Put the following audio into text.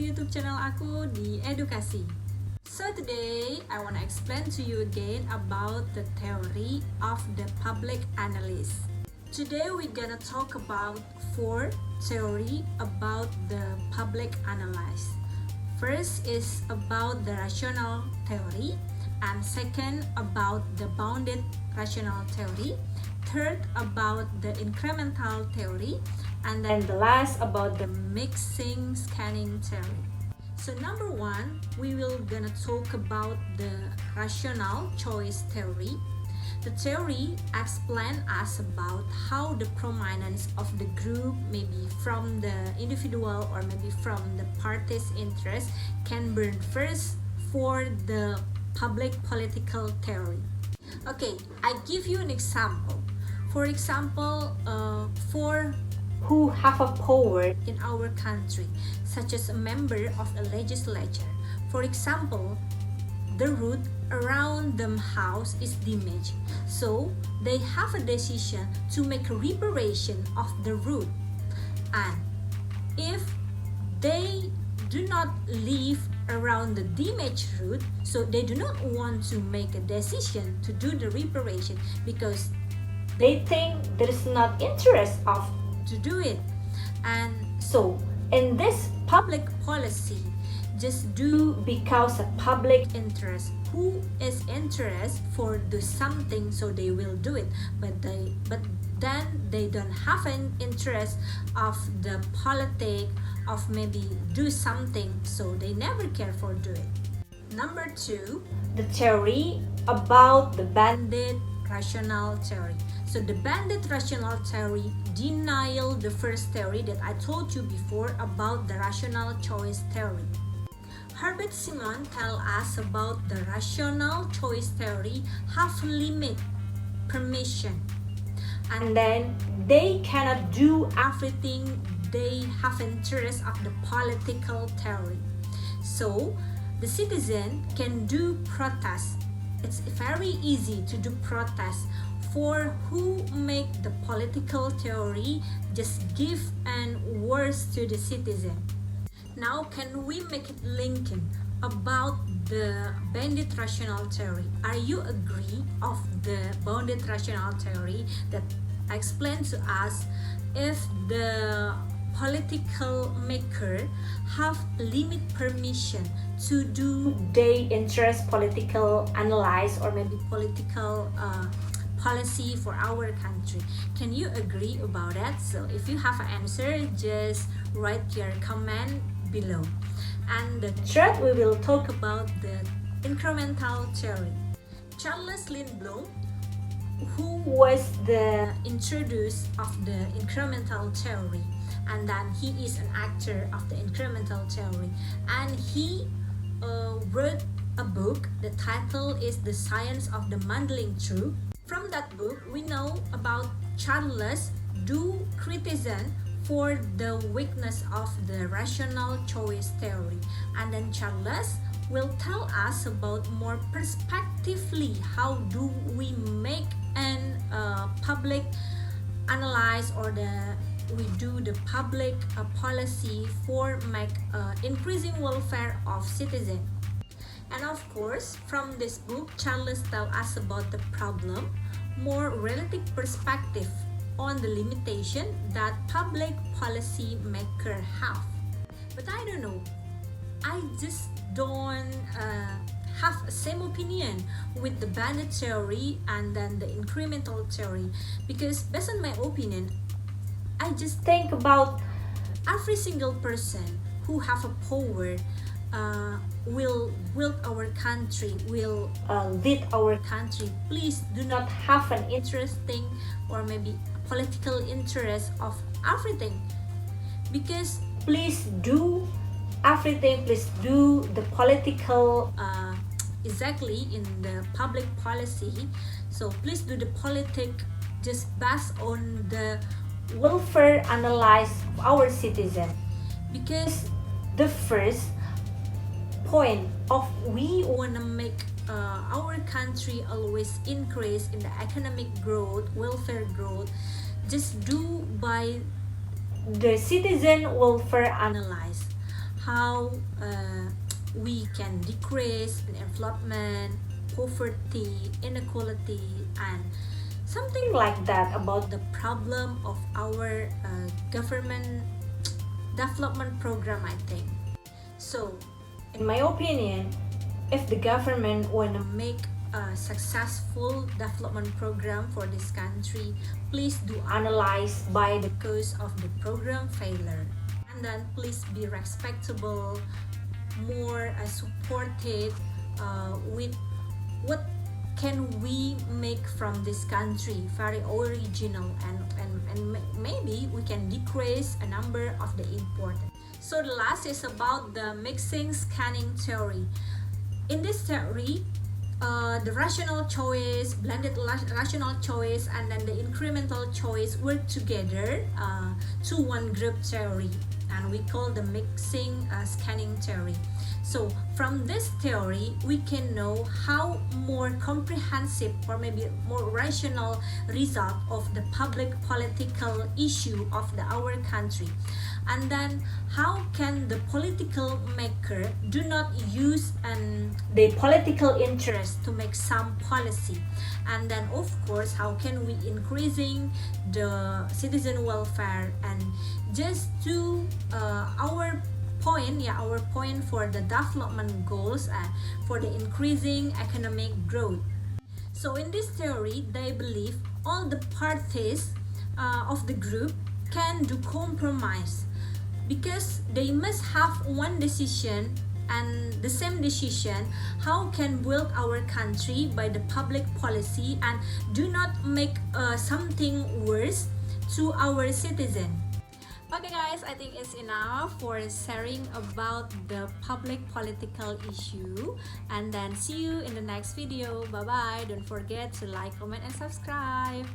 di YouTube channel aku DiEdukasi. So today I want to explain to you again about the theory of the public analyst. Today we're gonna talk about 4 theory about the public analyst. First is about the rational theory, and second about the bounded rational theory, third about the incremental theory, and then the last about the mixing scanning theory. So number 1, we will gonna talk about the rational choice theory. The theory explains us about how the prominence of the group, maybe from the individual or maybe from the party's interest, can burn first for the public political theory. Okay, I give you an example. For example, for who have a power in our country, such as a member of a legislature. For example, the road around the house is damaged, so they have a decision to make a reparation of the road. And if they do not live around the damaged road, so they do not want to make a decision to do the reparation because they think there is not interest of to do it. And so in this public policy, just do because of public interest. Who is interest for do something, so they will do it. But then they don't have an interest of the politic of maybe do something, so they never care for do it. Number 2, the theory about the bandit rational theory. So the bandit rational theory denial the first theory that I told you before about the rational choice theory. Herbert Simon tell us about the rational choice theory have limit permission, and then they cannot do everything they have interest of the political theory. So the citizen can do protest. It's very easy to do protest for who make the political theory just give and words to the citizen. Now can we make it linking about the bandit rational theory? Are you agree of the bounded rational theory that explains to us if the political maker have limit permission to do they interest political analyze or maybe political policy for our country? Can you agree about that? So if you have an answer, just write your comment below. And the third, we will talk about the incremental theory. Charles Lindblom, who was the introducer of the incremental theory, and then he is an actor of the incremental theory, and he wrote a book. The title is The Science of the Modeling Truth. From that book, we know about Charles do criticism for the weakness of the rational choice theory, and then Charles will tell us about more perspectively how do we make an public analyze or we do the public policy for make increasing welfare of citizens. And of course, from this book, Charles tells us about the problem, more relative perspective on the limitation that public policy maker have. But I don't know, I just don't have the same opinion with the bandit theory and then the incremental theory, because based on my opinion, I just think about every single person who have a power will build our country, will lead our country. Please do not have an interesting or maybe political interest of everything, because please do everything, please do the political exactly in the public policy. So please do the politic just based on the welfare analyze of our citizen, because the first point of we want to make our country always increase in the economic growth, welfare growth, just do by the citizen welfare analyze. how we can decrease development, poverty, inequality, and something like that about the problem of our government development program, I think. So, in my opinion, if the government want to make a successful development program for this country, please do analyze by the cause of the program failure, and then please be respectable, more supported with what can we make from this country, very original, and maybe we can decrease a number of the important. So the last is about the mixing scanning theory. In this theory, the rational choice, blended rational choice, and then the incremental choice work together to one group theory, and we call the mixing scanning theory. So from this theory, we can know how more comprehensive or maybe more rational result of the public political issue of our country, and then how can the political maker do not use the political interest to make some policy, and then of course how can we increasing the citizen welfare and just to our point for the development goals and for the increasing economic growth. So in this theory, they believe all the parties of the group can do compromise, because they must have one decision, and the same decision how can build our country by the public policy and do not make something worse to our citizen. Okay guys, I think it's enough for sharing about the public political issue, and then see you in the next video. Bye bye. Don't forget to like, comment, and subscribe.